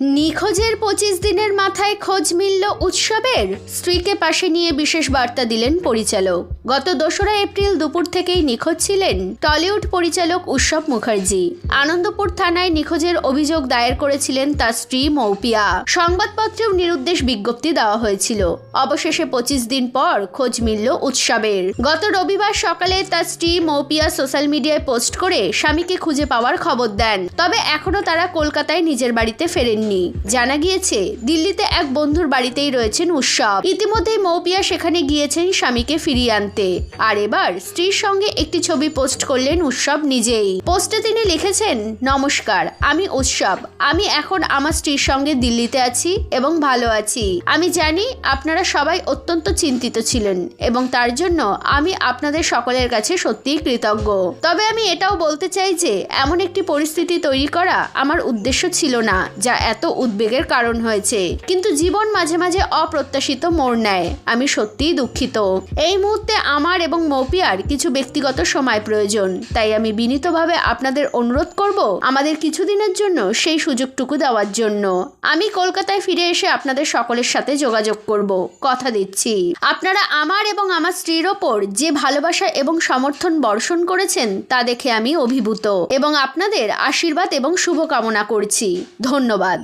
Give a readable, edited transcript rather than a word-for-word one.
নিখোঁজের 25 দিনের মাথায় খোঁজ মিলল উৎসবের। স্ত্রীকে পাশে নিয়ে বিশেষ বার্তা দিলেন পরিচালক। গত 2রা এপ্রিল দুপুর থেকেই নিখোঁজ ছিলেন টলিউড পরিচালক উৎসব মুখার্জি। আনন্দপুর থানায় নিখোঁজের অভিযোগ দায়ের করেছিলেন তার স্ত্রী মৌপিয়া। সংবাদপত্রেও নিরুদ্দেশ বিজ্ঞপ্তি দেওয়া হয়েছিল। অবশেষে 25 দিন পর খোঁজ মিলল উৎসবের। গত রবিবার সকালে তার স্ত্রী মৌপিয়া সোশ্যাল মিডিয়ায় পোস্ট করে স্বামীকে খুঁজে পাওয়ার খবর দেন। তবে এখনো তারা কলকাতায় নিজের বাড়িতে ফেরেননি। জানা গিয়েছে দিল্লিতে এক বন্ধুর বাড়িতেই রয়েছেন উৎসব। ইতিমধ্যেই মৌপিয়া সেখানে গিয়েছেন স্বামীকে ফিরিয়ে আনতে। আর এবার স্ত্রীর সঙ্গে একটি ছবি পোস্ট করলেন উৎসব নিজেই। পোস্টে তিনি লিখেছেন, নমস্কার, আমি উৎসব। আমি এখন আমার স্ত্রীর সঙ্গে দিল্লিতে আছি এবং ভালো আছি। আমি জানি আপনারা সবাই অত্যন্ত চিন্তিত ছিলেন এবং তার জন্য আমি আপনাদের সকলের কাছে সত্যিই কৃতজ্ঞ। তবে আমি এটাও বলতে চাই যে এমন একটি পরিস্থিতি তৈরি করা আমার উদ্দেশ্য ছিল না, যা এত উদ্বেগের কারণ হয়েছে। কিন্তু জীবন মাঝে মাঝে অপ্রত্যাশিত মোড় নেয়। আমি সত্যিই দুঃখিত। এই মুহূর্তে আমার এবং মৌপিয়ার কিছু ব্যক্তিগত সময় প্রয়োজন। তাই আমি বিনীতভাবে আপনাদের অনুরোধ করব আমাদের কিছুদিনের জন্য সেই সুযোগটুকু দেওয়ার জন্য। আমি কলকাতায় ফিরে এসে আপনাদের সকলের সাথে যোগাযোগ করব, কথা দিচ্ছি। আপনারা আমার এবং আমার স্ত্রীর ওপর যে ভালোবাসা এবং সমর্থন বর্ষণ করেছেন তা দেখে আমি অভিভূত এবং আপনাদের আশীর্বাদ এবং শুভকামনা করছি। ধন্যবাদ।